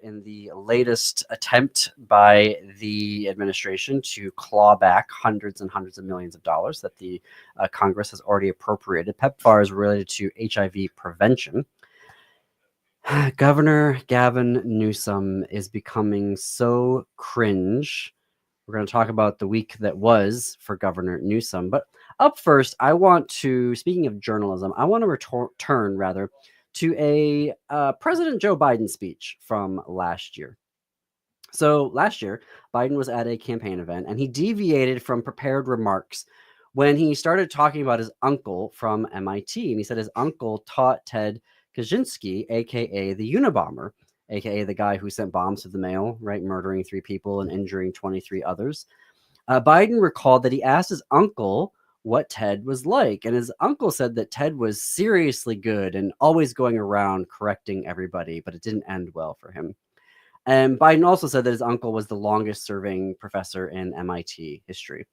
in the latest attempt by the administration to claw back hundreds and hundreds of millions of dollars that the Congress has already appropriated. PEPFAR is related to HIV prevention. Governor Gavin Newsom is becoming so cringe. We're going to talk about the week that was for Governor Newsom. But up first, I want to, speaking of journalism, I want to return rather to a President Joe Biden speech from last year. So last year, Biden was at a campaign event and he deviated from prepared remarks when he started talking about his uncle from MIT. And he said his uncle taught Ted Kaczynski, aka the Unabomber, aka the guy who sent bombs to the mail, right, murdering 3 people and injuring 23 others. Biden recalled that he asked his uncle what Ted was like, and his uncle said that Ted was seriously good and always going around correcting everybody, but it didn't end well for him. And Biden also said that his uncle was the longest serving professor in MIT history.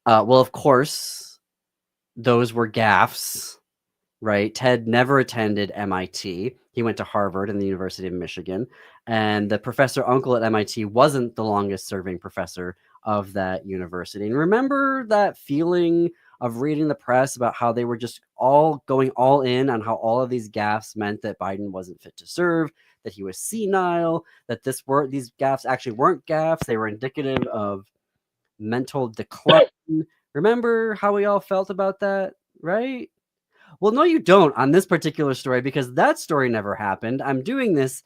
Well, of course, those were gaffes, right? Ted never attended MIT. He went to Harvard and the University of Michigan. And the professor uncle at MIT wasn't the longest serving professor of that university. And remember that feeling of reading the press about how they were just all going all in on how all of these gaffes meant that Biden wasn't fit to serve, that he was senile, that these gaffes actually weren't gaffes. They were indicative of mental decline. Remember how we all felt about that, right? Well, no, you don't on this particular story, because that story never happened. I'm doing this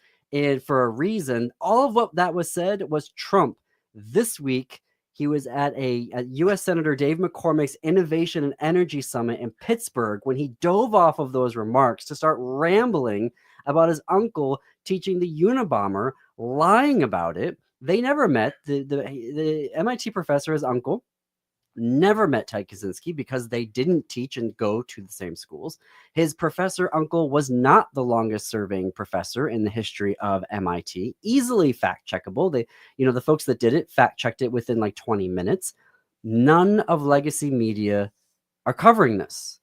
for a reason. All of what that was said was Trump. This week, he was at U.S. Senator Dave McCormick's Innovation and Energy Summit in Pittsburgh when he dove off of those remarks to start rambling about his uncle teaching the Unabomber, lying about it. They never met. The MIT professor, his uncle, never met Ted Kaczynski because they didn't teach and go to the same schools. His professor uncle was not the longest serving professor in the history of MIT. Easily fact checkable. The folks that did it fact checked it within like 20 minutes. None of legacy media are covering this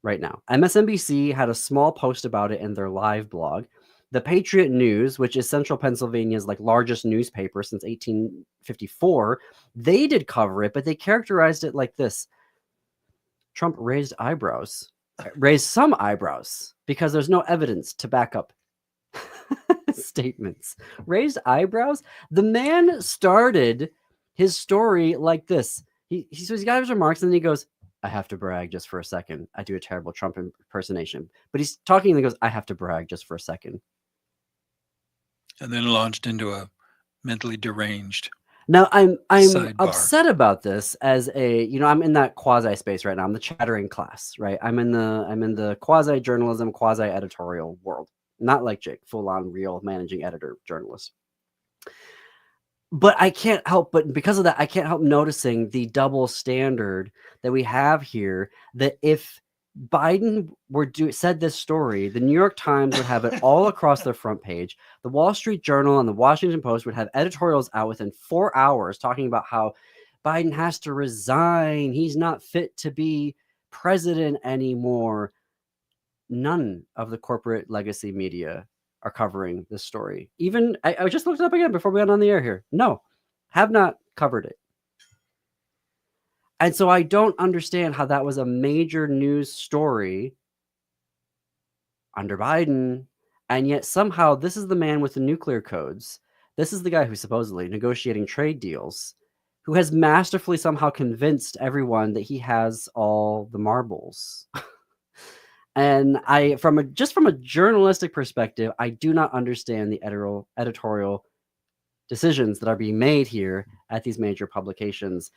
right now. MSNBC had a small post about it in their live blog. The Patriot News, which is Central Pennsylvania's largest newspaper since 1854, they did cover it, but they characterized it like this. Trump raised some eyebrows, because there's no evidence to back up statements. Raised eyebrows? The man started his story like this. He's got his remarks, and then he goes, I have to brag just for a second. I do a terrible Trump impersonation. But he's talking and he goes, I have to brag just for a second. And then launched into a mentally deranged. Now I'm sidebar. Upset about this as I'm in that quasi space right now. I'm the chattering class, right? I'm in the quasi journalism, quasi editorial world. Not like Jake, full on real managing editor journalist. But I can't help because of that, I can't help noticing the double standard that we have here, that if Biden said this story, the New York Times would have it all across their front page. The Wall Street Journal and the Washington Post would have editorials out within 4 hours talking about how Biden has to resign. He's not fit to be president anymore. None of the corporate legacy media are covering this story. Even I just looked it up again before we went on the air here. No, have not covered it. And so I don't understand how that was a major news story under Biden, and yet somehow this is the man with the nuclear codes. This is the guy who's supposedly negotiating trade deals, who has masterfully somehow convinced everyone that he has all the marbles. And from a journalistic perspective, I do not understand the editorial decisions that are being made here at these major publications.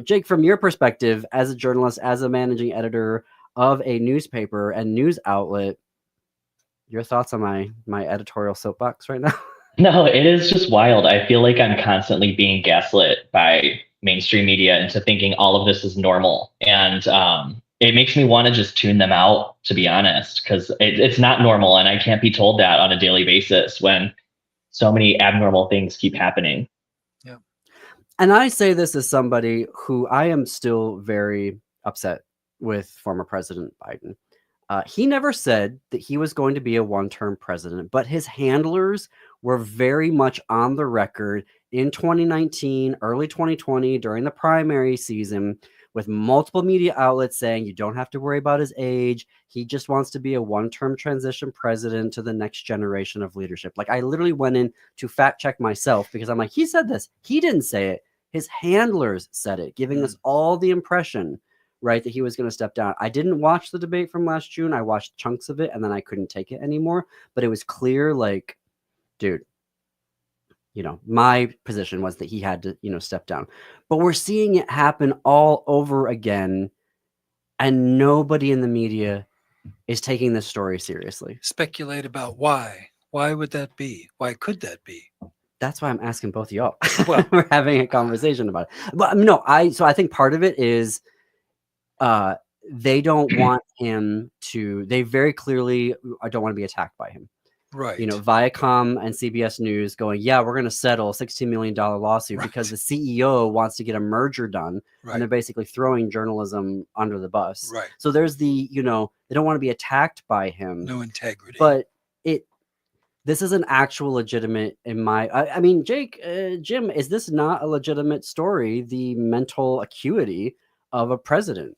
Jake, from your perspective as a journalist, as a managing editor of a newspaper and news outlet, your thoughts on my editorial soapbox right now? No, it is just wild. I feel like I'm constantly being gaslit by mainstream media into thinking all of this is normal. And it makes me want to just tune them out, to be honest, because it's not normal. And I can't be told that on a daily basis when so many abnormal things keep happening. Yeah. And I say this as somebody who I am still very upset with former President Biden. He never said that he was going to be a one-term president, but his handlers were very much on the record in 2019, early 2020, during the primary season, with multiple media outlets saying you don't have to worry about his age. He just wants to be a one-term transition president to the next generation of leadership. Like, I literally went in to fact check myself because I'm like, he said this. He didn't say it. His handlers said it, giving us all the impression, right, that he was going to step down. I didn't watch the debate from last June. I watched chunks of it and then I couldn't take it anymore. But it was clear, like, dude, my position was that he had to, step down. But we're seeing it happen all over again. And nobody in the media is taking this story seriously. Speculate about why. Why would that be? Why could that be? That's why I'm asking both of y'all. Well, we're having a conversation about it. But no, I think part of it is they don't want him to, they very clearly don't want to be attacked by him. Right. Viacom and CBS News going, yeah, we're going to settle a $16 million lawsuit because the CEO wants to get a merger done. Right. And they're basically throwing journalism under the bus. Right. So there's the, they don't want to be attacked by him. No integrity. But this is an actual legitimate, I mean, Jake, Jim, is this not a legitimate story, the mental acuity of a president?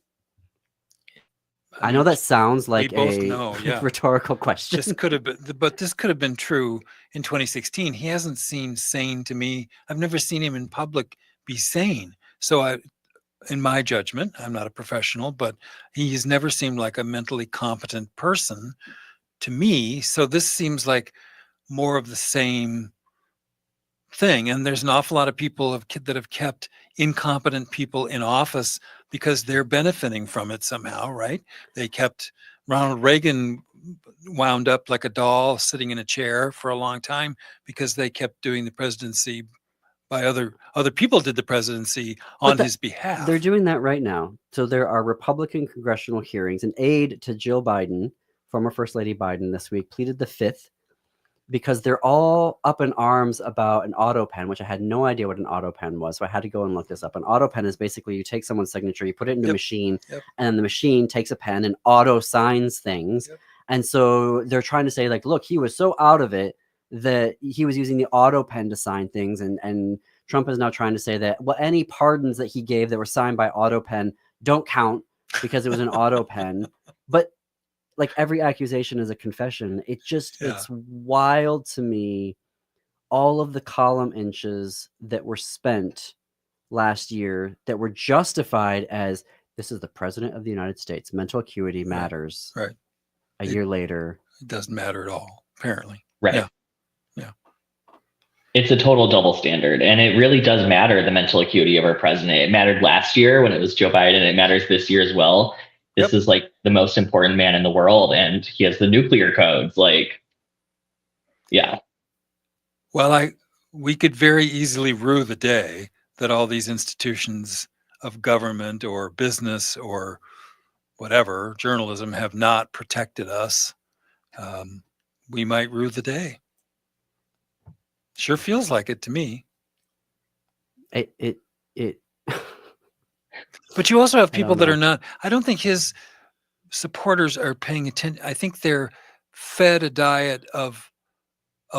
I know that sounds like a rhetorical question. This could have been, but this could have been true in 2016. He hasn't seemed sane to me. I've never seen him in public be sane. So in my judgment, I'm not a professional, but he's never seemed like a mentally competent person to me. So this seems like more of the same thing. And there's an awful lot of people that have kept incompetent people in office because they're benefiting from it somehow, right? They kept Ronald Reagan wound up like a doll sitting in a chair for a long time because they kept doing the presidency by other people did the presidency on his behalf. They're doing that right now. So there are Republican congressional hearings. An aide to Jill Biden, former First Lady Biden, this week pleaded the fifth because they're all up in arms about an auto pen, which I had no idea what an auto pen was. So I had to go and look this up. An auto pen is basically you take someone's signature, you put it into a machine, and then the machine takes a pen and auto signs things. And so they're trying to say, like, look, he was so out of it that he was using the auto pen to sign things. And Trump is now trying to say that, well, any pardons that he gave that were signed by auto pen don't count because it was an auto pen. But like every accusation is a confession. It's wild to me, all of the column inches that were spent last year that were justified as this is the president of the United States. Mental acuity matters. Right. A year later. It doesn't matter at all, apparently. Right. Yeah. It's a total double standard. And it really does matter, the mental acuity of our president. It mattered last year when it was Joe Biden. It matters this year as well. This is like the most important man in the world, and he has the nuclear codes. Like, yeah. Well, we could very easily rue the day that all these institutions of government or business or whatever, journalism, have not protected us. We might rue the day. Sure feels like it to me. It But you also have people that are not, I don't think his supporters are paying attention. I think they're fed a diet of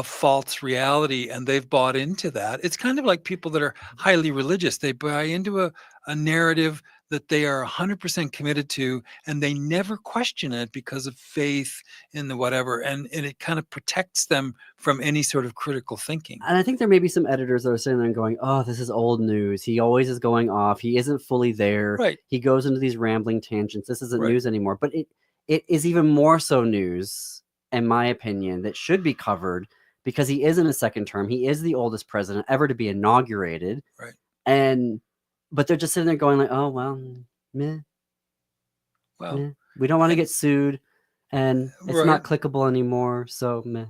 false reality and they've bought into that. It's kind of like people that are highly religious. They buy into a narrative that they are 100% committed to, and they never question it because of faith in the whatever. And it kind of protects them from any sort of critical thinking. And I think there may be some editors that are sitting there and going, oh, this is old news. He always is going off. He isn't fully there. Right. He goes into these rambling tangents. This isn't news anymore. But it is even more so news, in my opinion, that should be covered because he is in a second term. He is the oldest president ever to be inaugurated. Right. But they're just sitting there going like, oh, well, meh. Well, meh. We don't want to get sued and it's not clickable anymore. So meh.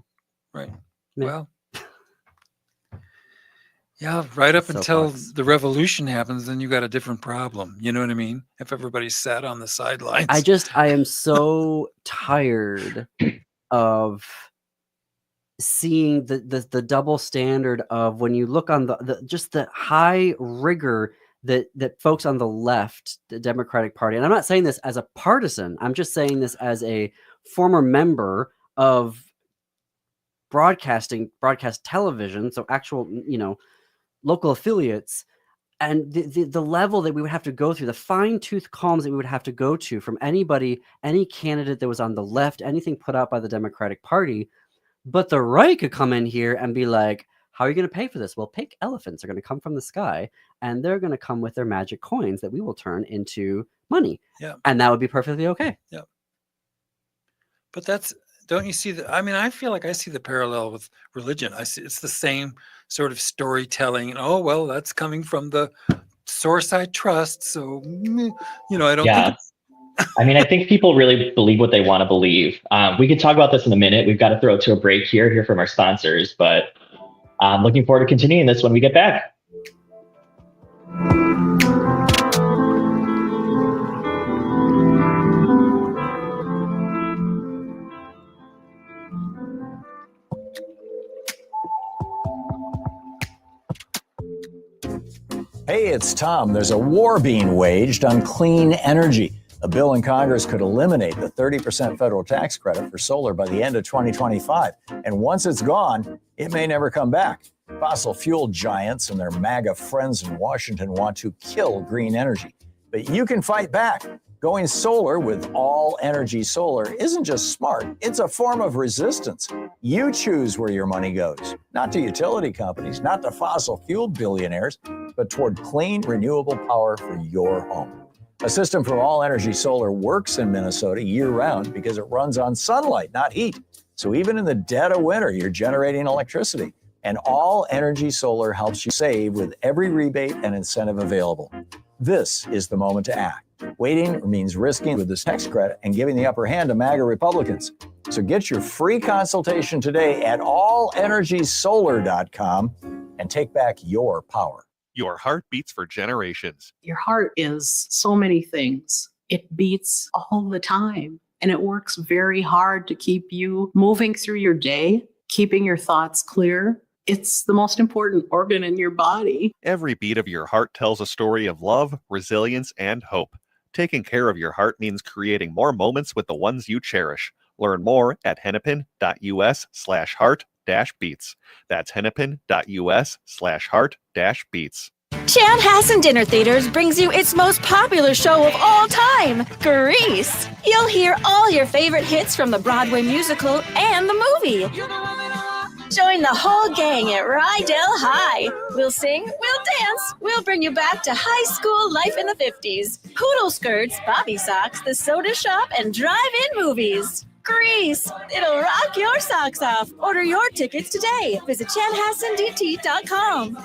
Right. Meh. Well, yeah, right up until the revolution happens, then you got a different problem. You know what I mean? If everybody sat on the sidelines. I am so tired of seeing the double standard of when you look on the high rigor that folks on the left, the Democratic Party, and I'm not saying this as a partisan, I'm just saying this as a former member of broadcast television, so actual, local affiliates, and the level that we would have to go through, the fine-tooth combs that we would have to go to from anybody, any candidate that was on the left, anything put out by the Democratic Party. But the right could come in here and be like, how are you going to pay for this? Well, pink elephants are going to come from the sky, and they're going to come with their magic coins that we will turn into money. Yeah. And that would be perfectly okay. Yeah. But don't you see I feel like I see the parallel with religion. I see it's the same sort of storytelling. And, oh, well, that's coming from the source I trust. So, I don't think. I think people really believe what they want to believe. We could talk about this in a minute. We've got to throw it to a break hear from our sponsors, but I'm looking forward to continuing this when we get back. Hey, it's Tom. There's a war being waged on clean energy. A bill in Congress could eliminate the 30% federal tax credit for solar by the end of 2025. And once it's gone, it may never come back. Fossil fuel giants and their MAGA friends in Washington want to kill green energy. But you can fight back. Going solar with All Energy Solar isn't just smart, it's a form of resistance. You choose where your money goes, not to utility companies, not to fossil fuel billionaires, but toward clean, renewable power for your home. A system from All Energy Solar works in Minnesota year-round because it runs on sunlight, not heat. So even in the dead of winter, you're generating electricity. And All Energy Solar helps you save with every rebate and incentive available. This is the moment to act. Waiting means risking with this tax credit and giving the upper hand to MAGA Republicans. So get your free consultation today at allenergysolar.com and take back your power. Your heart beats for generations. Your heart is so many things. It beats all the time, and it works very hard to keep you moving through your day, keeping your thoughts clear. It's the most important organ in your body. Every beat of your heart tells a story of love, resilience, and hope. Taking care of your heart means creating more moments with the ones you cherish. Learn more at hennepin.us/heart-beats. That's hennepin.us/heart-beats. Chanhassen Dinner Theaters brings you its most popular show of all time, Grease. You'll hear all your favorite hits from the Broadway musical and the movie. Join the whole gang at Rydell High. We'll sing, we'll dance, we'll bring you back to high school life in the 50s. Poodle skirts, bobby socks, the soda shop, and drive-in movies. Grease, it'll rock your socks off. Order your tickets today. Visit chanhassendt.com.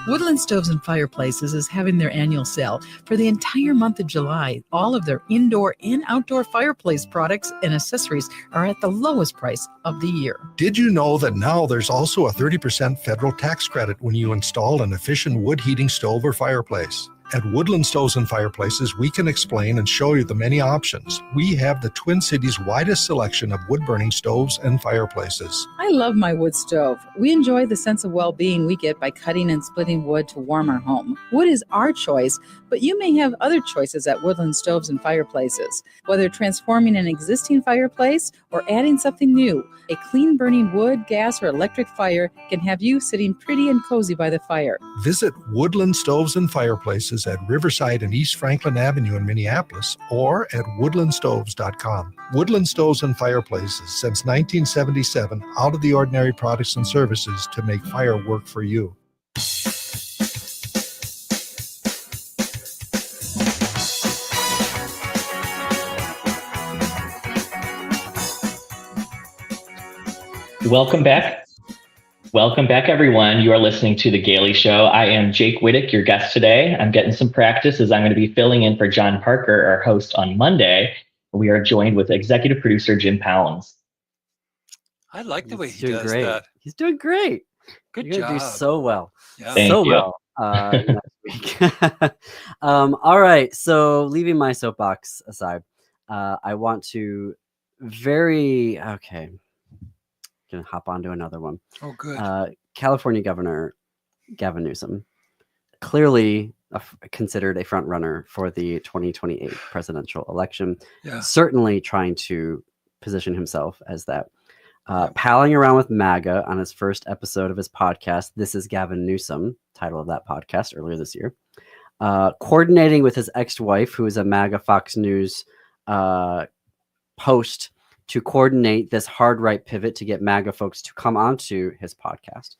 Woodland Stoves and Fireplaces is having their annual sale for the entire month of July. All of their indoor and outdoor fireplace products and accessories are at the lowest price of the year. Did you know that now there's also a 30% federal tax credit when you install an efficient wood heating stove or fireplace? At Woodland Stoves and Fireplaces, we can explain and show you the many options. We have the Twin Cities' widest selection of wood-burning stoves and fireplaces. I love my wood stove. We enjoy the sense of well-being we get by cutting and splitting wood to warm our home. Wood is our choice, but you may have other choices at Woodland Stoves and Fireplaces. Whether transforming an existing fireplace or adding something new, a clean-burning wood, gas, or electric fire can have you sitting pretty and cozy by the fire. Visit Woodland Stoves and Fireplaces at Riverside and East Franklin Avenue in Minneapolis or at woodlandstoves.com. Woodland Stoves and Fireplaces, since 1977, out of the ordinary products and services to make fire work for you. Welcome back. Welcome back, everyone. You are listening to The Gaily Show. I am Jake Whittick, your guest today. I'm getting some practice as I'm going to be filling in for John Parker, our host, on Monday. We are joined with executive producer Jim Pounds. I like the way he doing does great. that. He's doing great. Good You're job. gonna do so well. Yeah. Thank so you. well next week. All right. So leaving my soapbox aside, I want to gonna hop onto another one. Oh, good. California Governor Gavin Newsom clearly considered a front runner for the 2028 presidential election. Yeah. Certainly trying to position himself as that. Palling around with MAGA on his first episode of his podcast, This is Gavin Newsom, title of that podcast earlier this year. Coordinating with his ex-wife, who is a MAGA Fox News host, to coordinate this hard right pivot to get MAGA folks to come onto his podcast.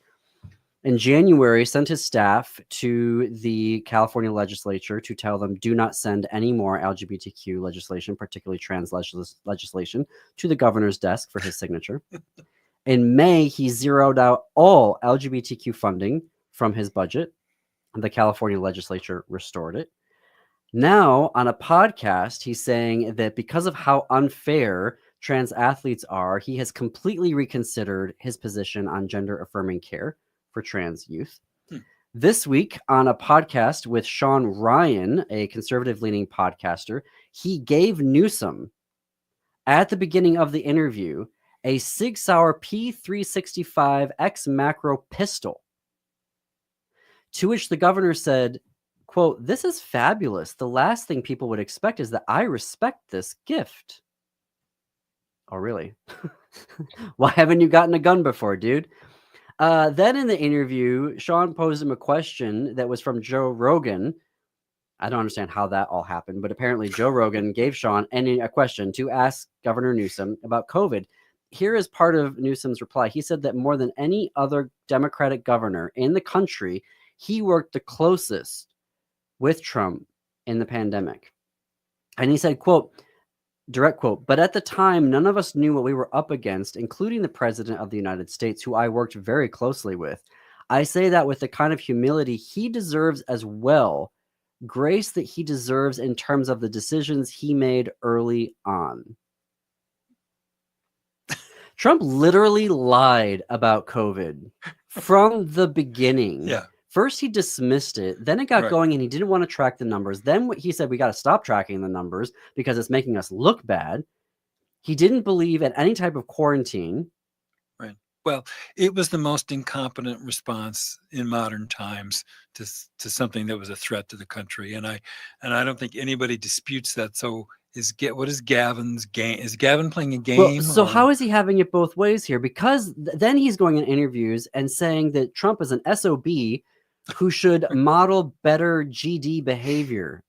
In January, sent his staff to the California legislature to tell them, do not send any more LGBTQ legislation, particularly trans legislation, to the governor's desk for his signature. In May, he zeroed out all LGBTQ funding from his budget. The California legislature restored it. Now, on a podcast, he's saying that because of how unfair trans athletes are, he has completely reconsidered his position on gender-affirming care for trans youth. This week, on a podcast with Sean Ryan, a conservative-leaning podcaster, he gave Newsom, at the beginning of the interview, a Sig Sauer P365 X Macro pistol, to which the governor said, quote, "This is fabulous. The last thing people would expect is that I respect this gift." Oh, really? Why haven't you gotten a gun before, dude? Then in the interview, Sean posed him a question that was from Joe Rogan. I don't understand how that all happened, but apparently Joe Rogan gave Sean a question to ask Governor Newsom about COVID. Here is part of Newsom's reply. He said that more than any other Democratic governor in the country, he worked the closest with Trump in the pandemic. And he said, quote, direct quote, "But at the time, none of us knew what we were up against, including the President of the United States, who I worked very closely with. I say that with the kind of humility he deserves as well, grace that he deserves in terms of the decisions he made early on." Trump literally lied about COVID from the beginning. Yeah. First, he dismissed it. Then it got going and he didn't want to track the numbers. Then he said, we got to stop tracking the numbers because it's making us look bad. He didn't believe in any type of quarantine. Right. Well, it was the most incompetent response in modern times to something that was a threat to the country. And I don't think anybody disputes that. So what is Gavin's game? Is Gavin playing a game? Well, so how is he having it both ways here? Because then he's going in interviews and saying that Trump is an SOB who should model better GD behavior.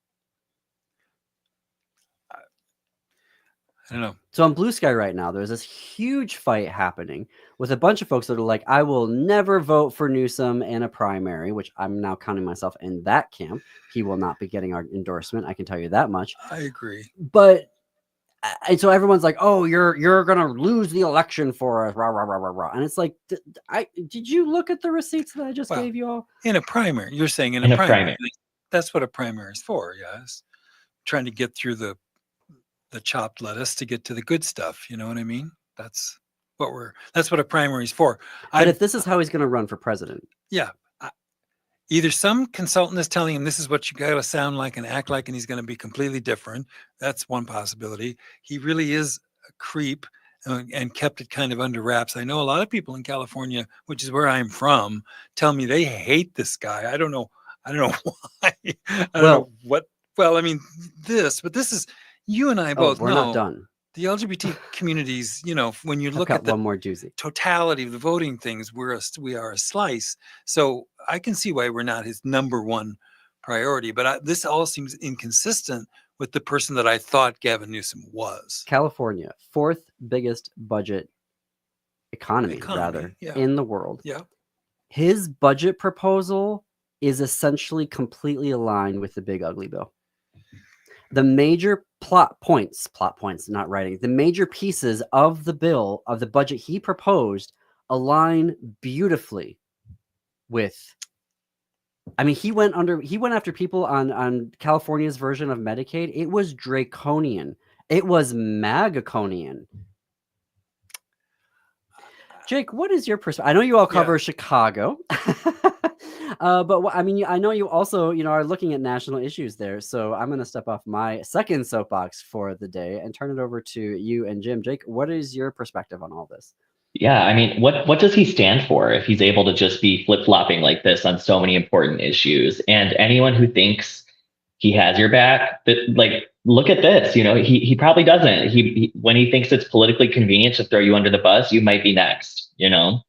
I don't know. So on Blue Sky right now, there's this huge fight happening with a bunch of folks that are like, I will never vote for Newsom in a primary, which I'm now counting myself in that camp. He will not be getting our endorsement. I can tell you that much. I agree. But and so everyone's like, oh, you're going to lose the election for us. Rah, rah, rah, rah, rah. And it's like, did you look at the receipts that I just gave you all? In a primary, you're saying in a primary. That's what a primary is for. Yes. Trying to get through the chopped lettuce to get to the good stuff. You know what I mean? That's what a primary is for. But if this is how he's going to run for president. Yeah. Either some consultant is telling him this is what you got to sound like and act like, and he's going to be completely different. That's one possibility. He really is a creep and kept it kind of under wraps. I know a lot of people in California, which is where I'm from, tell me they hate this guy. I don't know why. I don't know what. Well, I mean, but this is, you and I both we're know not done. The LGBT communities, when you look at the one more doozy. Totality of the voting things, we are a slice. So I can see why we're not his number one priority. But this all seems inconsistent with the person that I thought Gavin Newsom was. California, fourth biggest budget economy in the world. Yeah. His budget proposal is essentially completely aligned with the big ugly bill. The major plot points, not writing, the major pieces of the bill, of the budget he proposed, align beautifully with. I mean, he went after people on California's version of Medicaid. It was draconian. It was magaconian. Jake, what is your perspective? I know you all cover Chicago. But I know you also, are looking at national issues there. So I'm going to step off my second soapbox for the day and turn it over to you and Jim. Jake, what is your perspective on all this? Yeah, I mean, what does he stand for if he's able to just be flip-flopping like this on so many important issues? And anyone who thinks he has your back, like, look at this, he probably doesn't. He when he thinks it's politically convenient to throw you under the bus, you might be next, Yeah.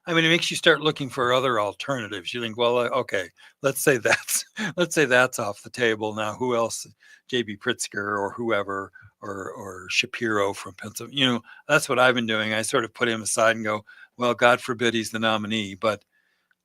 I mean, it makes you start looking for other alternatives. You think, well, okay, let's say that's off the table now. Who else? J.B. Pritzker or whoever, or Shapiro from Pennsylvania. That's what I've been doing. I sort of put him aside and go, well, God forbid he's the nominee, but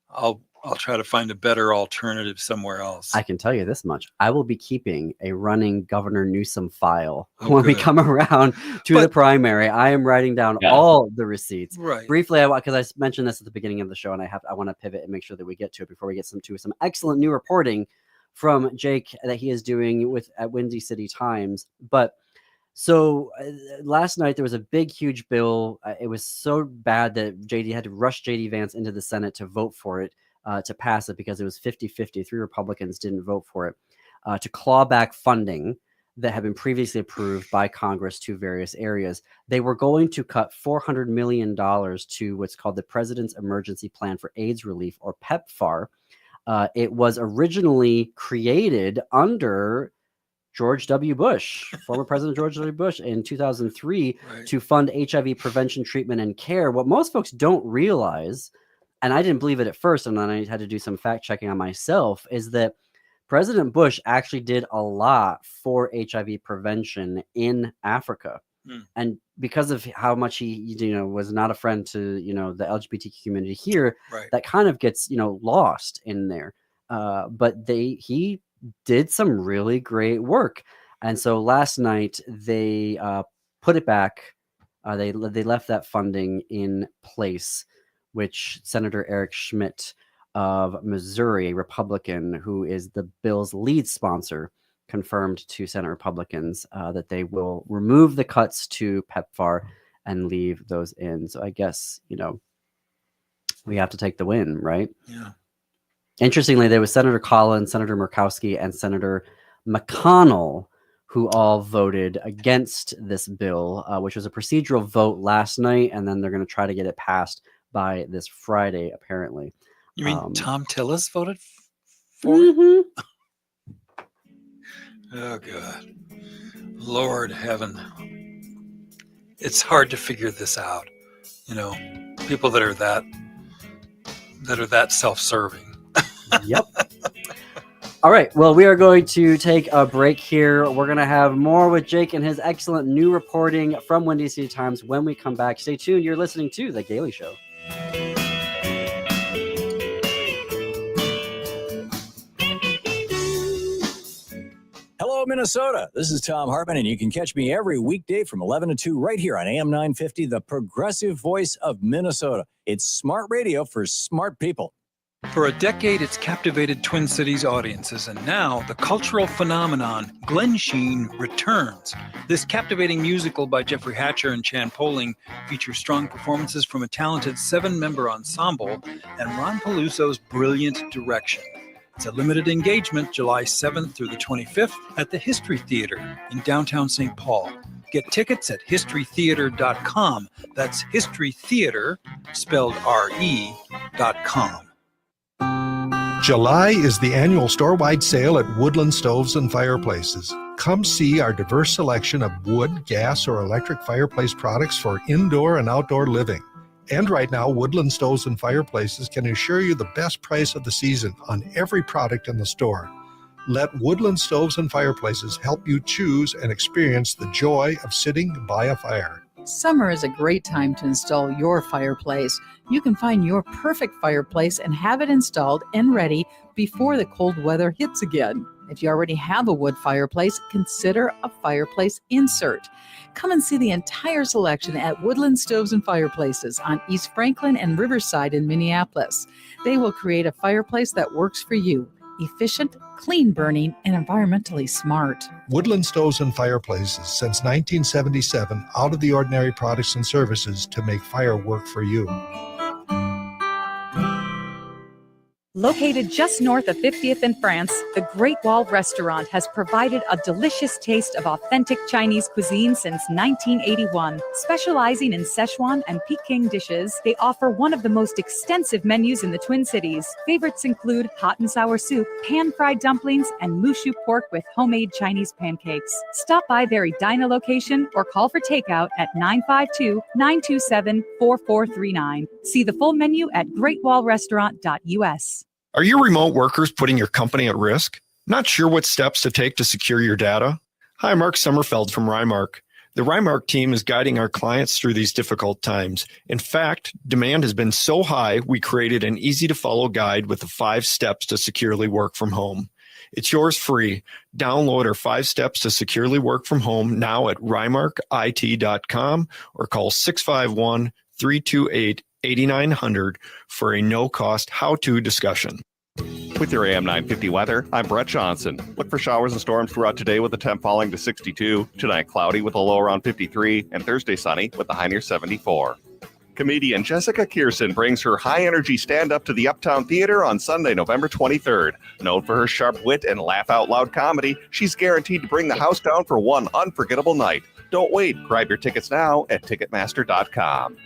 I'll try to find a better alternative somewhere else. I can tell you this much. I will be keeping a running Governor Newsom file when we come around to the primary. I am writing down all the receipts. Right. Briefly, because I mentioned this at the beginning of the show, and I want to pivot and make sure that we get to it before we get some excellent new reporting from Jake that he is doing at Windy City Times. But so last night there was a big, huge bill. It was so bad that JD had to rush JD Vance into the Senate to vote for it. To pass it because it was 50-50. 3 Republicans didn't vote for it, to claw back funding that had been previously approved by Congress to various areas. They were going to cut $400 million to what's called the President's Emergency Plan for AIDS Relief, or PEPFAR. It was originally created under George W. Bush, former President George W. Bush, in 2003 to fund HIV prevention, treatment, and care. What most folks don't realize, and I didn't believe it at first, and then I had to do some fact checking on myself, is that President Bush actually did a lot for HIV prevention in Africa. And because of how much he was not a friend to the LGBTQ community here, that kind of gets lost in there. But he did some really great work. And so last night they put it back. They left that funding in place, which Senator Eric Schmidt of Missouri, a Republican who is the bill's lead sponsor, confirmed to Senate Republicans that they will remove the cuts to PEPFAR and leave those in. So I guess, we have to take the win, right? Yeah. Interestingly, there was Senator Collins, Senator Murkowski, and Senator McConnell who all voted against this bill, which was a procedural vote last night, and then they're going to try to get it passed by this Friday, apparently. You mean Tom Tillis voted for it? Oh, God. Lord heaven. It's hard to figure this out. People that are that self-serving. Yep. All right. Well, we are going to take a break here. We're going to have more with Jake and his excellent new reporting from Windy City Times when we come back. Stay tuned. You're listening to The Gaily Show. Hello, Minnesota. This is Tom Hartman, and you can catch me every weekday from 11 to 2 right here on AM 950, the progressive voice of Minnesota. It's smart radio for smart people. For a decade, it's captivated Twin Cities audiences, and now the cultural phenomenon Glen Sheen returns. This captivating musical by Jeffrey Hatcher and Chan Poling features strong performances from a talented 7-member ensemble and Ron Peluso's brilliant direction. It's a limited engagement July 7th through the 25th at the History Theater in downtown St. Paul. Get tickets at historytheater.com. That's History Theater, spelled R-E.com. July is the annual store-wide sale at Woodland Stoves and Fireplaces. Come see our diverse selection of wood, gas, or electric fireplace products for indoor and outdoor living. And right now, Woodland Stoves and Fireplaces can assure you the best price of the season on every product in the store. Let Woodland Stoves and Fireplaces help you choose and experience the joy of sitting by a fire. Summer is a great time to install your fireplace. You can find your perfect fireplace and have it installed and ready before the cold weather hits again. If you already have a wood fireplace, consider a fireplace insert. Come and see the entire selection at Woodland Stoves and Fireplaces on East Franklin and Riverside in Minneapolis. They will create a fireplace that works for you. Efficient, clean burning, and environmentally smart. Woodland Stoves and Fireplaces, since 1977, out of the ordinary products and services to make fire work for you. Located just north of 50th in France, the Great Wall Restaurant has provided a delicious taste of authentic Chinese cuisine since 1981. Specializing in Szechuan and Peking dishes, they offer one of the most extensive menus in the Twin Cities. Favorites include hot and sour soup, pan-fried dumplings, and mushu pork with homemade Chinese pancakes. Stop by their Edina location or call for takeout at 952-927-4439. See the full menu at greatwallrestaurant.us. Are your remote workers putting your company at risk? Not sure what steps to take to secure your data? Hi, Mark Sommerfeld from Rymark. The Rymark team is guiding our clients through these difficult times. In fact, demand has been so high, we created an easy-to-follow guide with the 5 steps to securely work from home. It's yours free. Download our 5 steps to securely work from home now at rymarkit.com or call 651-328-8900 for a no-cost how-to discussion. With your AM 950 weather, I'm Brett Johnson. Look for showers and storms throughout today with the temp falling to 62. Tonight, cloudy with a low around 53. And Thursday, sunny with a high near 74. Comedian Jessica Kierson brings her high-energy stand-up to the Uptown Theater on Sunday, November 23rd. Known for her sharp wit and laugh-out-loud comedy, she's guaranteed to bring the house down for one unforgettable night. Don't wait. Grab your tickets now at Ticketmaster.com.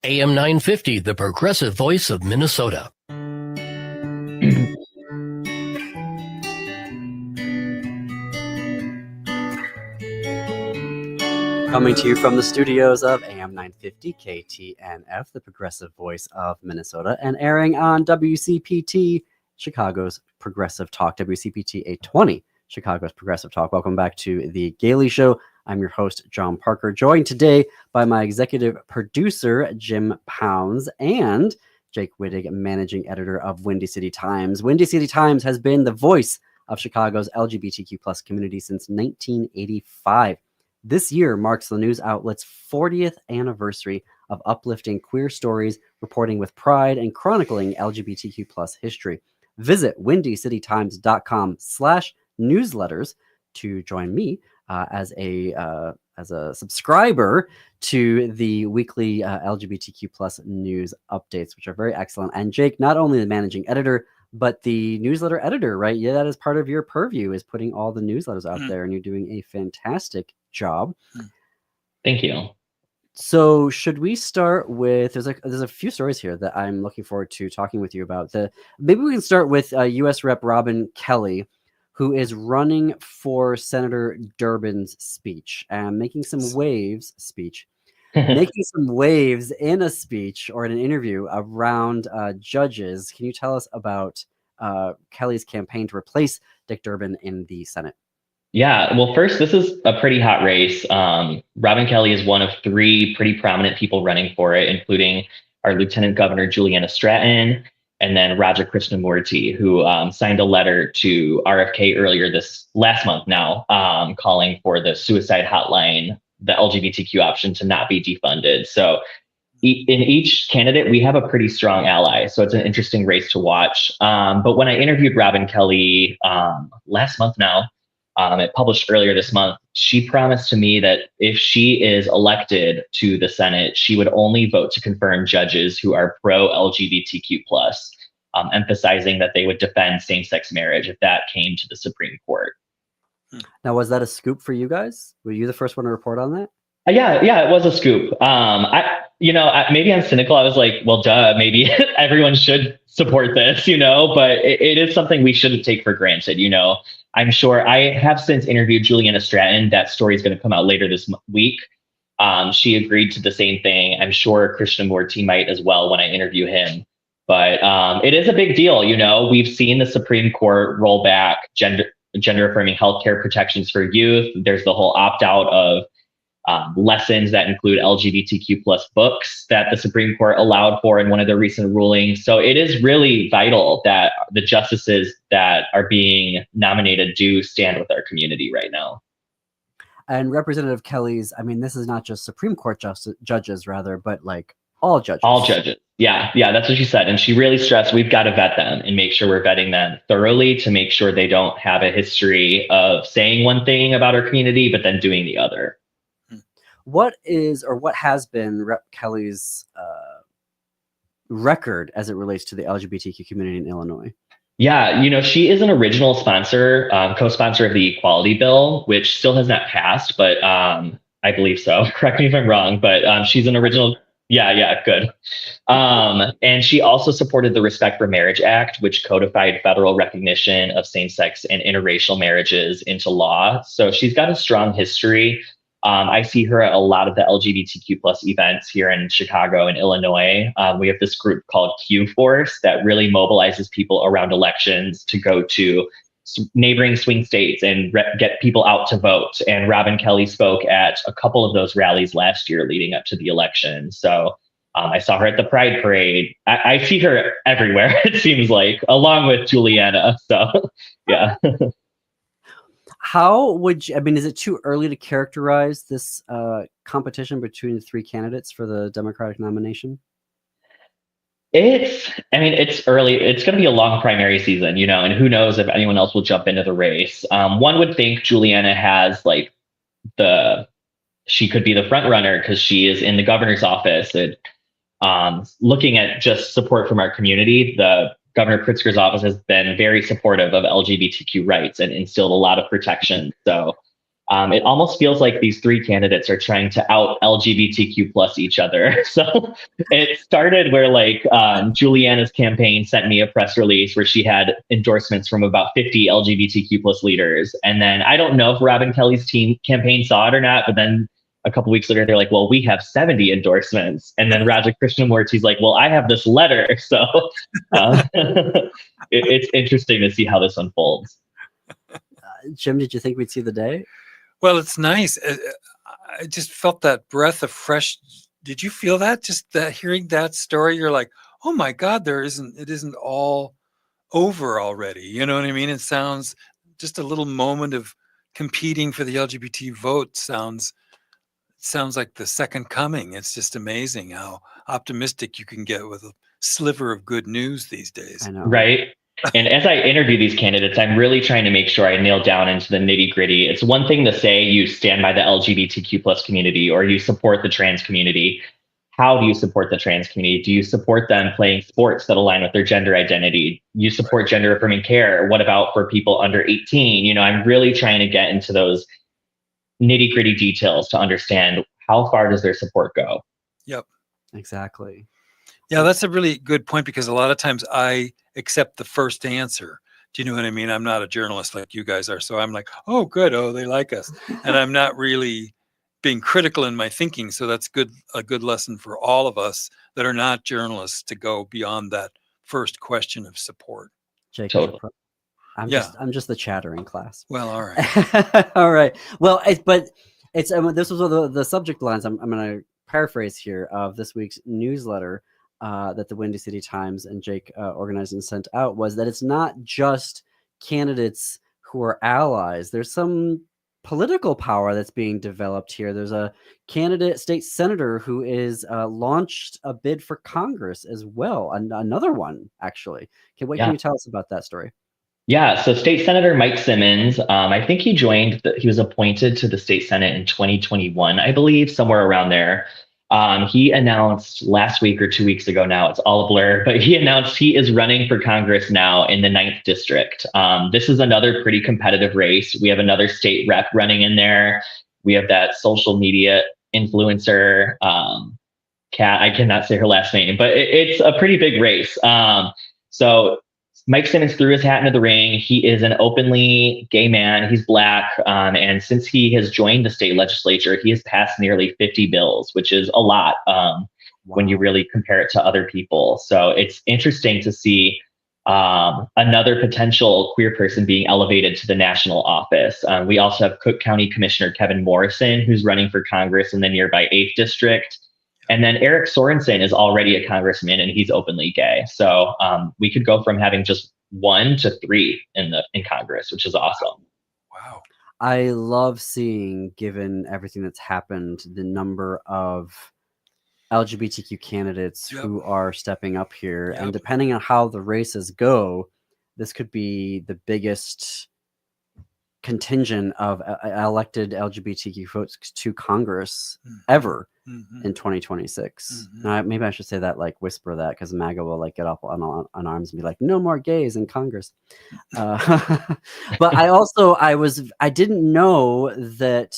AM 950, the progressive voice of Minnesota. Coming to you from the studios of AM 950 KTNF, the progressive voice of Minnesota, and airing on WCPT, Chicago's Progressive Talk, WCPT 820, Chicago's Progressive Talk. Welcome back to the Gaily Show. I'm your host, John Parker, joined today by my executive producer, Jim Pounds, and Jake Wittig, managing editor of Windy City Times. Windy City Times has been the voice of Chicago's LGBTQ plus community since 1985. This year marks the news outlet's 40th anniversary of uplifting queer stories, reporting with pride, and chronicling LGBTQ plus history. Visit windycitytimes.com/newsletters to join me as a subscriber to the weekly LGBTQ plus news updates, which are very excellent. And Jake, not only the managing editor, but the newsletter editor, right? Yeah, that is part of your purview, is putting all the newsletters out there, and you're doing a fantastic job. Thank you. So should we start with, there's a few stories here that I'm looking forward to talking with you about. Maybe we can start with U.S. Rep. Robin Kelly, who is running for Senator Durbin's speech and making some waves in a speech or in an interview around judges. Can you tell us about Kelly's campaign to replace Dick Durbin in the Senate? Yeah, well, first, this is a pretty hot race. Robin Kelly is one of 3 pretty prominent people running for it, including our Lieutenant Governor Juliana Stratton, and then Raja Krishnamurti, who signed a letter to RFK earlier this last month now, calling for the suicide hotline, the LGBTQ option, to not be defunded. So in each candidate, we have a pretty strong ally. So it's an interesting race to watch. But when I interviewed Robin Kelly last month now, it published earlier this month, she promised to me that if she is elected to the Senate, she would only vote to confirm judges who are pro-LGBTQ+, emphasizing that they would defend same-sex marriage if that came to the Supreme Court. Now, was that a scoop for you guys? Were you the first one to report on that? Yeah, it was a scoop. Maybe I'm cynical. I was like, well, duh, maybe everyone should support this, but it is something we shouldn't take for granted, I'm sure. I have since interviewed Juliana Stratton. That story is going to come out later this week. She agreed to the same thing. I'm sure Krishnamurti might as well when I interview him. But it is a big deal. We've seen the Supreme Court roll back gender-affirming healthcare protections for youth. There's the whole opt-out of lessons that include LGBTQ plus books that the Supreme Court allowed for in one of their recent rulings. So it is really vital that the justices that are being nominated do stand with our community right now. And Representative Kelly's, this is not just Supreme Court judges, rather, but like all judges. All judges. Yeah, that's what she said. And she really stressed we've got to vet them and make sure we're vetting them thoroughly to make sure they don't have a history of saying one thing about our community, but then doing the other. What is, or what has been Rep. Kelly's record as it relates to the LGBTQ community in Illinois. Yeah, she is an original sponsor, co-sponsor of the Equality Bill, which still has not passed, but I believe so. Correct me if I'm wrong, but she's an original. Yeah, good. And she also supported the Respect for Marriage Act, which codified federal recognition of same-sex and interracial marriages into law. So she's got a strong history. I see her at a lot of the LGBTQ plus events here in Chicago and Illinois. We have this group called Q Force that really mobilizes people around elections to go to neighboring swing states and get people out to vote. And Robin Kelly spoke at a couple of those rallies last year leading up to the election. So I saw her at the Pride Parade. I see her everywhere, it seems like, along with Juliana. So, yeah. How would you, is it too early to characterize this competition between the three candidates for the Democratic nomination? It's early. It's going to be a long primary season, and who knows if anyone else will jump into the race. One would think Juliana has she could be the front runner because she is in the governor's office. And looking at just support from our community, the Governor Pritzker's office has been very supportive of LGBTQ rights and instilled a lot of protection. So it almost feels like these three candidates are trying to out LGBTQ plus each other. So it started where Juliana's campaign sent me a press release where she had endorsements from about 50 LGBTQ plus leaders. And then I don't know if Robin Kelly's team campaign saw it or not, but then a couple weeks later, they're like, well, we have 70 endorsements. And then Raja Krishnamurti's like, well, I have this letter. So it's interesting to see how this unfolds. Jim, did you think we'd see the day? Well, it's nice. I just felt that breath of fresh. Did you feel that? Just that hearing that story, you're like, oh my God, it isn't all over already. You know what I mean? It sounds just a little moment of competing for the LGBT vote sounds like the second coming. It's just amazing how optimistic you can get with a sliver of good news these days. I know. Right. And as I interview these candidates, I'm really trying to make sure I nail down into the nitty gritty. It's one thing to say you stand by the LGBTQ plus community or you support the trans community. How do you support the trans community? Do you support them playing sports that align with their gender identity? You support gender affirming care. What about for people under 18? I'm really trying to get into those nitty gritty details to understand how far does their support go. Yep. Exactly. Yeah, that's a really good point because a lot of times I accept the first answer. Do you know what I mean? I'm not a journalist like you guys are. So I'm like, oh, good. Oh, they like us. And I'm not really being critical in my thinking. So that's a good lesson for all of us that are not journalists to go beyond that first question of support. Jake, Totally. I'm just the chattering class. Well, all right. All right. Well, this was the subject lines I'm going to paraphrase here of this week's newsletter that the Windy City Times and Jake organized and sent out was that it's not just candidates who are allies. There's some political power that's being developed here. There's a candidate, state senator, who is launched a bid for Congress as well. Another one, actually. What can you tell us about that story? Yeah, so State Senator Mike Simmons, I think he was appointed to the state Senate in 2021, I believe, somewhere around there. He announced last week or 2 weeks ago now, it's all a blur, but he announced he is running for Congress now in the 9th District. This is another pretty competitive race. We have another state rep running in there. We have that social media influencer, Kat, I cannot say her last name, but it's a pretty big race. So Mike Simmons threw his hat into the ring. He is an openly gay man. He's Black. And since he has joined the state legislature, he has passed nearly 50 bills, which is a lot when you really compare it to other people. So it's interesting to see another potential queer person being elevated to the national office. We also have Cook County Commissioner Kevin Morrison, who's running for Congress in the nearby 8th District. And then Eric Sorensen is already a congressman and he's openly gay. So we could go from having just 1 to 3 in Congress, which is awesome. Wow. I love seeing, given everything that's happened, the number of LGBTQ candidates who are stepping up here. And depending on how the races go, this could be the biggest contingent of elected LGBTQ votes to Congress ever. in 2026. Maybe I should say that, like whisper that, because MAGA will like get up on arms and be like, no more gays in Congress. But I didn't know that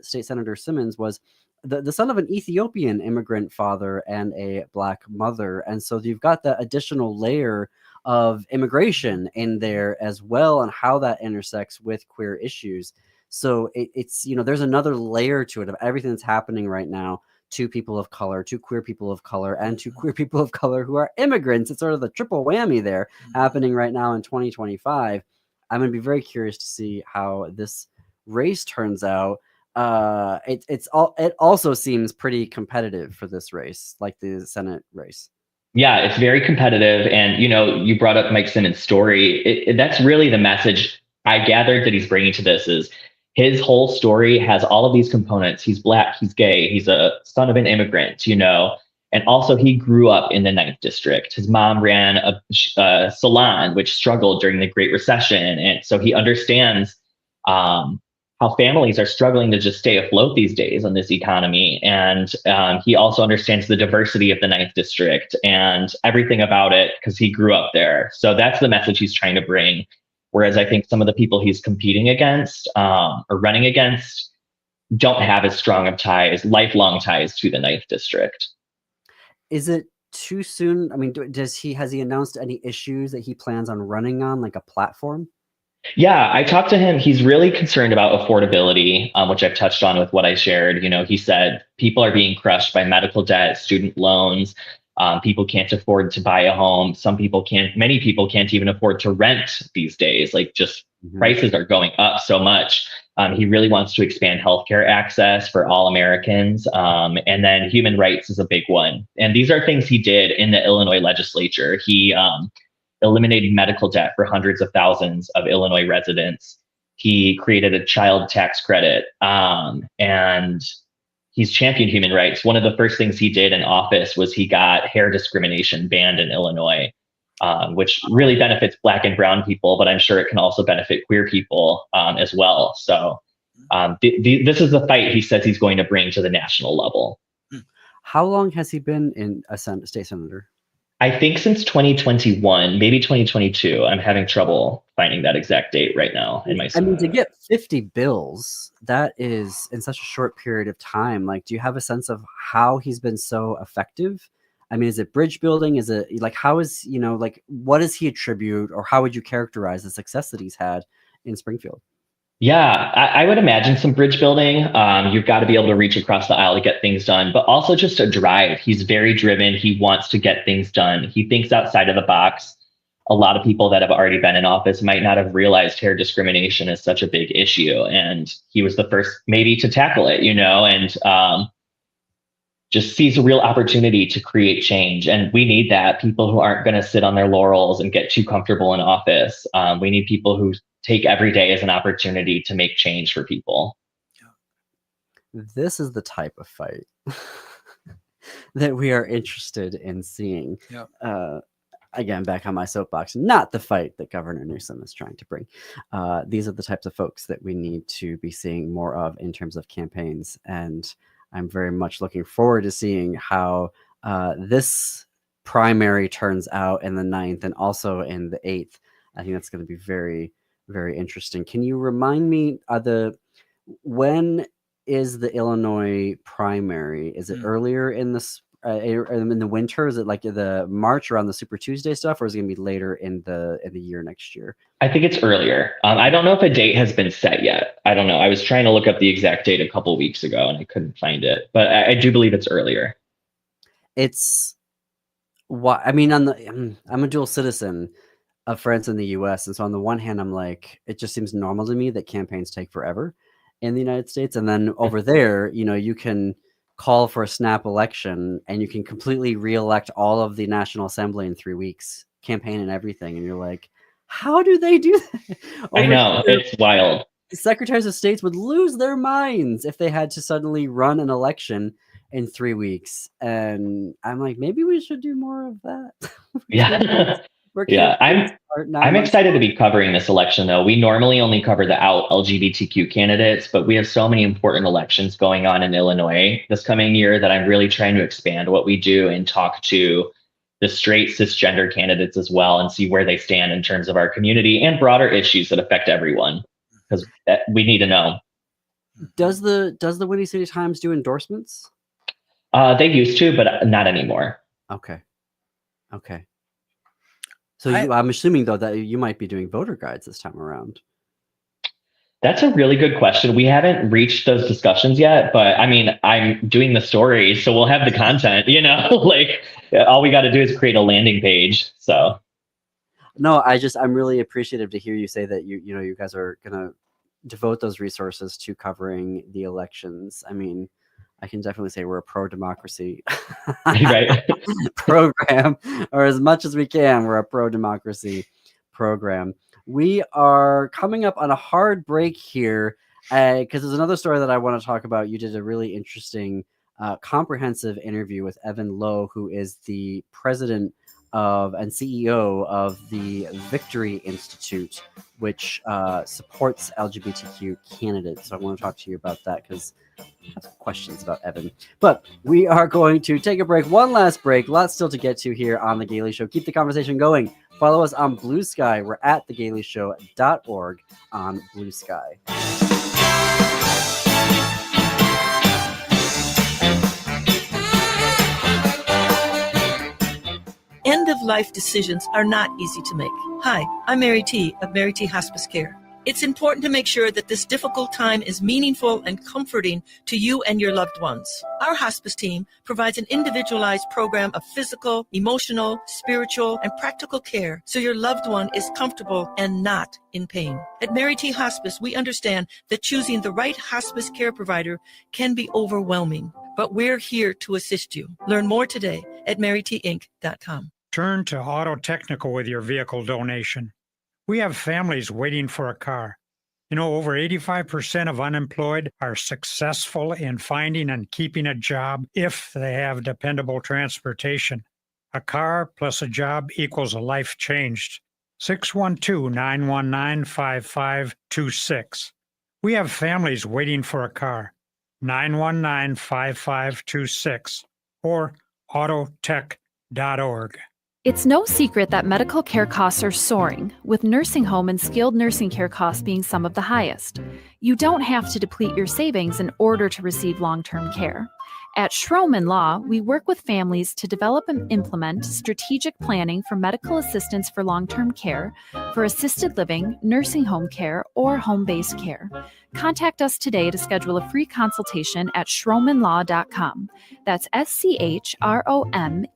State Senator Simmons was the son of an Ethiopian immigrant father and a Black mother. And so you've got the additional layer of immigration in there as well, and how that intersects with queer issues. So it's, there's another layer to it of everything that's happening right now to people of color, to queer people of color, and to queer people of color who are immigrants. It's sort of the triple whammy there happening right now in 2025. I'm going to be very curious to see how this race turns out. It also seems pretty competitive for this race, like the Senate race. Yeah, it's very competitive. And, you brought up Mike Simmons' story. That's really the message I gathered that he's bringing to this is his whole story has all of these components. He's Black, he's gay, he's a son of an immigrant, and also he grew up in the 9th District. His mom ran a salon, which struggled during the Great Recession. And so he understands how families are struggling to just stay afloat these days in this economy. And he also understands the diversity of the 9th District and everything about it because he grew up there. So that's the message he's trying to bring. Whereas I think some of the people he's competing against or running against don't have as strong of ties, lifelong ties to the 9th District. Is it too soon? I mean, has he announced any issues that he plans on running on, like a platform? Yeah, I talked to him. He's really concerned about affordability, which I've touched on with what I shared. He said people are being crushed by medical debt, student loans. People can't afford to buy a home. Many people can't even afford to rent these days. Like just prices are going up so much. He really wants to expand healthcare access for all Americans. And then human rights is a big one. And these are things he did in the Illinois legislature. He eliminated medical debt for hundreds of thousands of Illinois residents. He created a child tax credit, and he's championed human rights. One of the first things he did in office was he got hair discrimination banned in Illinois, which really benefits Black and brown people, but I'm sure it can also benefit queer people as well. So this is the fight he says he's going to bring to the national level. How long has he been in a state senator? I think since 2021, maybe 2022. I'm having trouble finding that exact date right now in my. I mean, to get 50 bills, that is in such a short period of time. Like, do you have a sense of how he's been so effective? I mean, is it bridge building? Is it like, how is, what does he attribute, or how would you characterize the success that he's had in Springfield? Yeah, I would imagine some bridge building. You've got to be able to reach across the aisle to get things done, but also just a drive. He's very driven. He wants to get things done. He thinks outside of the box. A lot of people that have already been in office might not have realized hair discrimination is such a big issue. And he was the first maybe to tackle it, and just sees a real opportunity to create change. And we need that. People who aren't going to sit on their laurels and get too comfortable in office. We need people who take every day as an opportunity to make change for people. This is the type of fight that we are interested in seeing. Again, back on my soapbox, not the fight that Governor Newsom is trying to bring. These are the types of folks that we need to be seeing more of in terms of campaigns. And I'm very much looking forward to seeing how this primary turns out in the 9th and also in the 8th. I think that's going to be very, very interesting. Can you remind me when is the Illinois primary? Is it earlier in the winter? Is it like the March around the Super Tuesday stuff, or is it going to be later in the year next year? I think it's earlier. I don't know if a date has been set yet. I don't know. I was trying to look up the exact date a couple weeks ago and I couldn't find it, but I do believe it's earlier. It's what I mean. I'm a dual citizen of France and the US. And so on the one hand, I'm like, it just seems normal to me that campaigns take forever in the United States. And then over there, you can call for a snap election and you can completely reelect all of the National Assembly in 3 weeks, campaign and everything. And you're like, how do they do that? I know, it's wild. Secretaries of States would lose their minds if they had to suddenly run an election in 3 weeks. And I'm like, maybe we should do more of that. Yeah. Yeah, I'm excited to be covering this election, though. We normally only cover the out LGBTQ candidates, but we have so many important elections going on in Illinois this coming year that I'm really trying to expand what we do and talk to the straight cisgender candidates as well and see where they stand in terms of our community and broader issues that affect everyone, because we need to know. Does the Windy City Times do endorsements? They used to, but not anymore. Okay. So I'm assuming, though, that you might be doing voter guides this time around. That's a really good question. We haven't reached those discussions yet, but I mean, I'm doing the story, so we'll have the content, like all we got to do is create a landing page. So no, I'm really appreciative to hear you say that you guys are going to devote those resources to covering the elections. I mean, I can definitely say we're a pro-democracy right. program, or as much as we can, we're a pro-democracy program. We are coming up on a hard break here because there's another story that I want to talk about. You did a really interesting, comprehensive interview with Evan Lowe, who is the president and CEO of the Victory Institute, which supports LGBTQ candidates. So I want to talk to you about that because I have some questions about Evan. But we are going to take a break, one last break. Lots still to get to here on The Gaily Show. Keep the conversation going. Follow us on Blue Sky. We're at thegailyshow.org on Blue Sky. End-of-life decisions are not easy to make. Hi, I'm Mary T. of Mary T. Hospice Care. It's important to make sure that this difficult time is meaningful and comforting to you and your loved ones. Our hospice team provides an individualized program of physical, emotional, spiritual, and practical care so your loved one is comfortable and not in pain. At Mary T. Hospice, we understand that choosing the right hospice care provider can be overwhelming, but we're here to assist you. Learn more today at marytinc.com. Turn to Auto Technical with your vehicle donation. We have families waiting for a car. Over 85% of unemployed are successful in finding and keeping a job if they have dependable transportation. A car plus a job equals a life changed. 612-919-5526. We have families waiting for a car. 919-5526 or autotech.org. It's no secret that medical care costs are soaring, with nursing home and skilled nursing care costs being some of the highest. You don't have to deplete your savings in order to receive long-term care. At Schroman Law, we work with families to develop and implement strategic planning for medical assistance for long-term care, for assisted living, nursing home care, or home-based care. Contact us today to schedule a free consultation at schromanlaw.com. That's SCHROMEN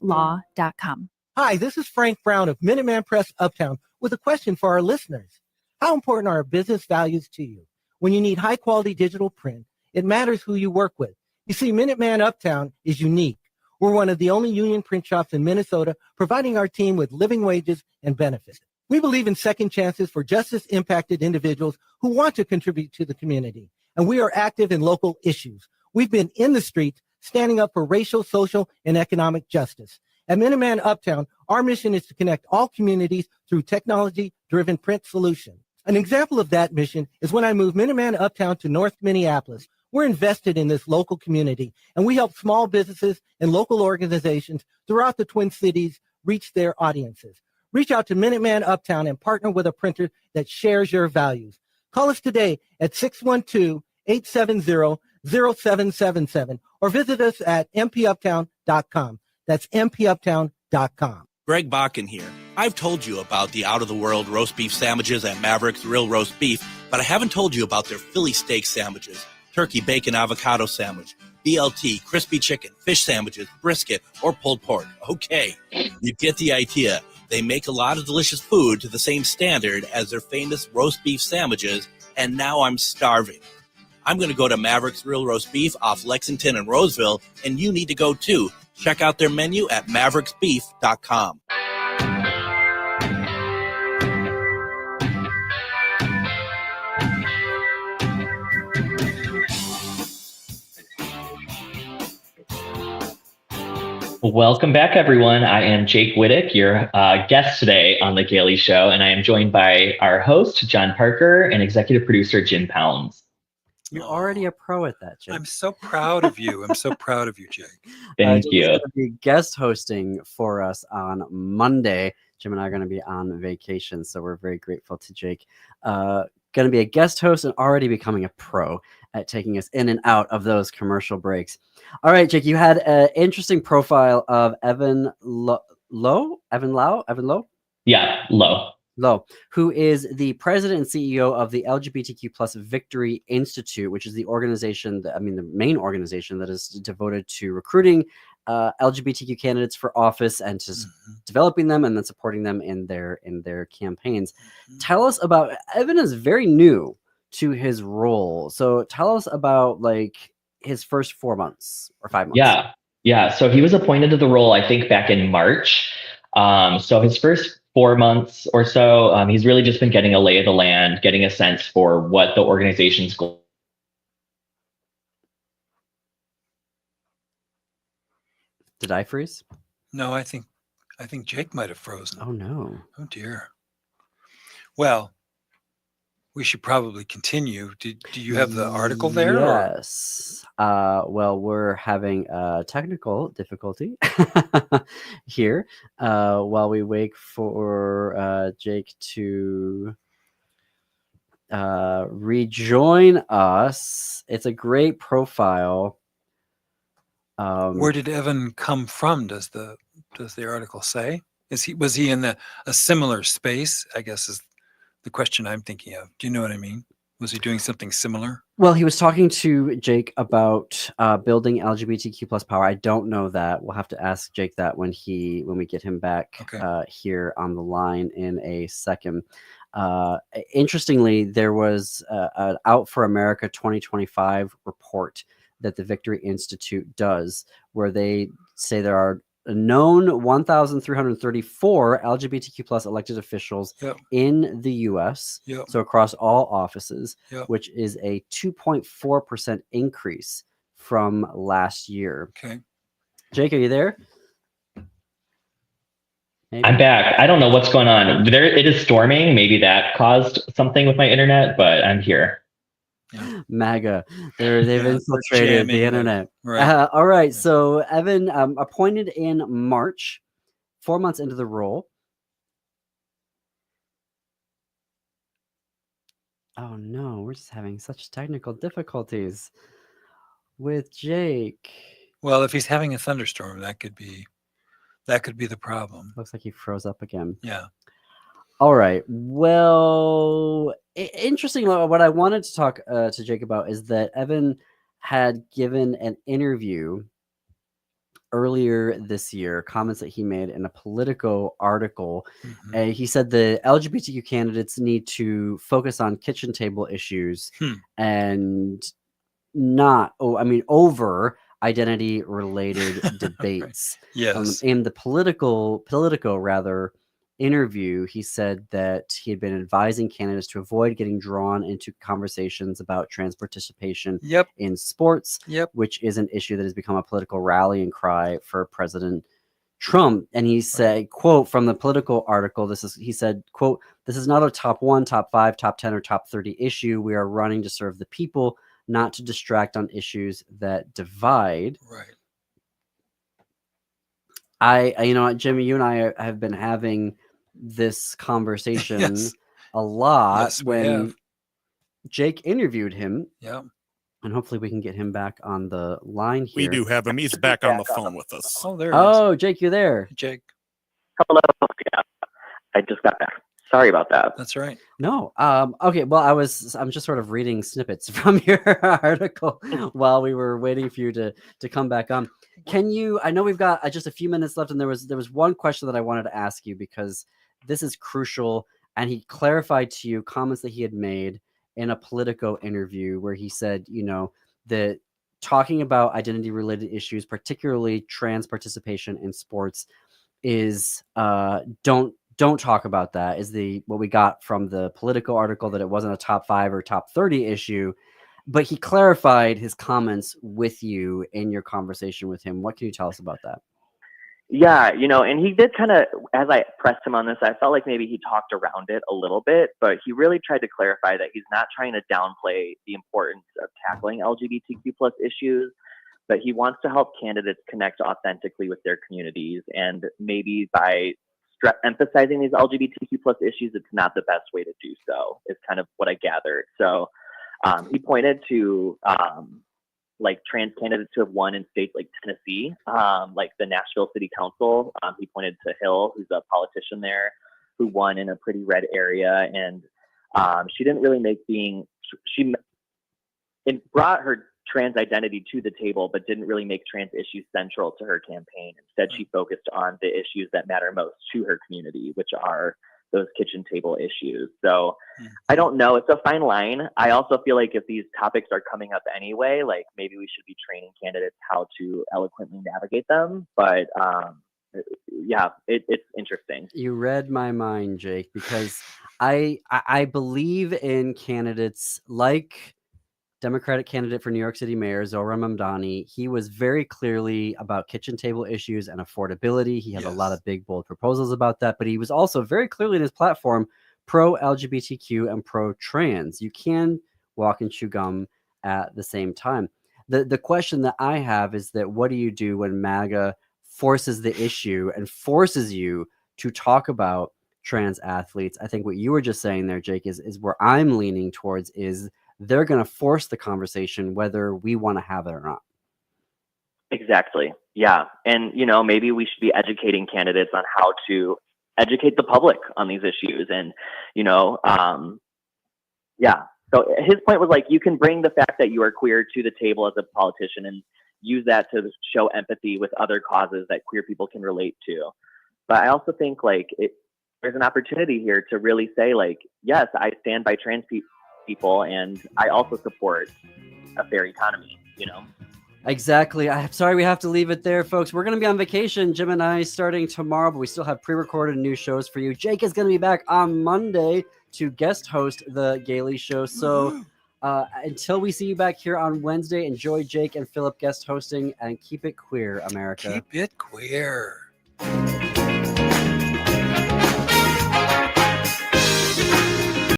law.com. Hi, this is Frank Brown of Minuteman Press Uptown with a question for our listeners. How important are business values to you? When you need high-quality digital print, it matters who you work with. You see, Minuteman Uptown is unique. We're one of the only union print shops in Minnesota providing our team with living wages and benefits. We believe in second chances for justice-impacted individuals who want to contribute to the community, and we are active in local issues. We've been in the streets standing up for racial, social, and economic justice. At Minuteman Uptown, our mission is to connect all communities through technology-driven print solutions. An example of that mission is when I moved Minuteman Uptown to North Minneapolis. We're invested in this local community, and we help small businesses and local organizations throughout the Twin Cities reach their audiences. Reach out to Minuteman Uptown and partner with a printer that shares your values. Call us today at 612-870-0777 or visit us at mpuptown.com. That's mpuptown.com. Greg Bakken here. I've told you about the out-of-the-world roast beef sandwiches at Maverick's Real Roast Beef, but I haven't told you about their Philly steak sandwiches. Turkey, bacon, avocado sandwich, BLT, crispy chicken, fish sandwiches, brisket, or pulled pork. Okay, you get the idea. They make a lot of delicious food to the same standard as their famous roast beef sandwiches, and now I'm starving. I'm going to go to Maverick's Real Roast Beef off Lexington and Roseville, and you need to go too. Check out their menu at mavericksbeef.com. Welcome back, everyone. I am Jake Whittick, your guest today on The Gaily Show, and I am joined by our host, John Parker, and executive producer, Jim Pounds. You're already a pro at that, Jake. I'm so proud of you. I'm so proud of you, Jake. Thank Jake you. is going to be guest hosting for us on Monday. Jim and I are going to be on vacation, so we're very grateful to Jake. Going to be a guest host and already becoming a pro at taking us in and out of those commercial breaks. All right, Jake, you had an interesting profile of Evan Lowe. Yeah, Lowe, who is the president and CEO of the LGBTQ plus Victory Institute, which is the organization the main organization that is devoted to recruiting LGBTQ candidates for office and to developing them and then supporting them in their campaigns. Tell us about, Evan is very new to his role. So tell us about like his first 4 months or 5 months. Yeah. So he was appointed to the role, I think, back in March. So his first 4 months or so, he's really just been getting a lay of the land, getting a sense for what the organization's goal. Did I freeze? No, I think Jake might have frozen. Oh no. Oh dear. Well, we should probably continue. Do you have the article there? Yes. Well, we're having a technical difficulty here while we wait for Jake to rejoin us. It's a great profile. Where did Evan come from? Does the article say? Was he in a similar space? I guess is the question I'm thinking of. Do you know what I mean? Was he doing something similar? Well, he was talking to Jake about building LGBTQ plus power. I don't know that. We'll have to ask Jake that when we get him back here on the line in a second. Interestingly, there was an Out for America 2025 report that the Victory Institute does, where they say there are known 1,334 LGBTQ plus elected officials in the U.S. So across all offices, which is a 2.4% increase from last year. Okay, Jake, are you there? Maybe. I'm back. I don't know what's going on. It is storming. Maybe that caused something with my internet, but I'm here. MAGA. They've infiltrated the internet. Right. All right. So Evan, appointed in March, 4 months into the role. Oh no, we're just having such technical difficulties with Jake. Well, if he's having a thunderstorm, that could be the problem. Looks like he froze up again. Yeah. All right. Well, interesting. What I wanted to talk to Jake about is that Evan had given an interview earlier this year, comments that he made in a Politico article. He said the LGBTQ candidates need to focus on kitchen table issues and not, over identity related debates. Right. Yes. In the Politico interview, he said that he had been advising candidates to avoid getting drawn into conversations about trans participation in sports, which is an issue that has become a political rallying cry for President Trump. And he said, quote, from the Politico article, he said, quote, "This is not a top 1, top 5, top 10, or top 30 issue. We are running to serve the people, not to distract on issues that divide." Right. Jimmy, you and I have been having this conversation a lot. Yes, when Jake interviewed him. Yeah. And hopefully we can get him back on the line here. We do have him. He's back on the phone with us. Oh, there he is. Oh, Jake, you're there. Jake. Hello. Yeah. I just got back. Sorry about that. That's right. No. Okay. Well, I'm just sort of reading snippets from your article while we were waiting for you to come back on. Can you? I know we've got just a few minutes left, and there was one question that I wanted to ask you because this is crucial. And he clarified to you comments that he had made in a Politico interview where he said, that talking about identity related issues, particularly trans participation in sports, is don't talk about that, is what we got from the Politico article, that it wasn't a top 5 or top 30 issue. But he clarified his comments with you in your conversation with him. What can you tell us about that? Yeah, and he did kind of, as I pressed him on this, I felt like maybe he talked around it a little bit, but he really tried to clarify that he's not trying to downplay the importance of tackling LGBTQ plus issues, but he wants to help candidates connect authentically with their communities. And maybe by emphasizing these LGBTQ plus issues, it's not the best way to do so, is kind of what I gathered. So he pointed to like trans candidates who have won in states like Tennessee, like the Nashville City Council. He pointed to Hill, who's a politician there, who won in a pretty red area. And she didn't really it brought her trans identity to the table, but didn't really make trans issues central to her campaign. Instead, she focused on the issues that matter most to her community, which are those kitchen table issues. So I don't know. It's a fine line. I also feel like if these topics are coming up anyway, like maybe we should be training candidates how to eloquently navigate them. But yeah, it's interesting. You read my mind, Jake, because I believe in candidates like Democratic candidate for New York City Mayor Zohran Mamdani. He was very clearly about kitchen table issues and affordability. He had a lot of big, bold proposals about that, but he was also very clearly in his platform pro-LGBTQ and pro-trans. You can walk and chew gum at the same time. The question that I have is that what do you do when MAGA forces the issue and forces you to talk about trans athletes? I think what you were just saying there, Jake, is where I'm leaning towards is they're going to force the conversation whether we want to have it or not. Exactly. Yeah. And, maybe we should be educating candidates on how to educate the public on these issues. And, yeah. So his point was like, you can bring the fact that you are queer to the table as a politician and use that to show empathy with other causes that queer people can relate to. But I also think like there's an opportunity here to really say like, yes, I stand by trans people, and I also support a fair economy, Exactly. I'm sorry we have to leave it there, folks. We're going to be on vacation, Jim and I, starting tomorrow, but we still have pre-recorded new shows for you. Jake is going to be back on Monday to guest host the Gaily show. So until we see you back here on Wednesday, enjoy Jake and Philip guest hosting, and keep it queer, America. Keep it queer.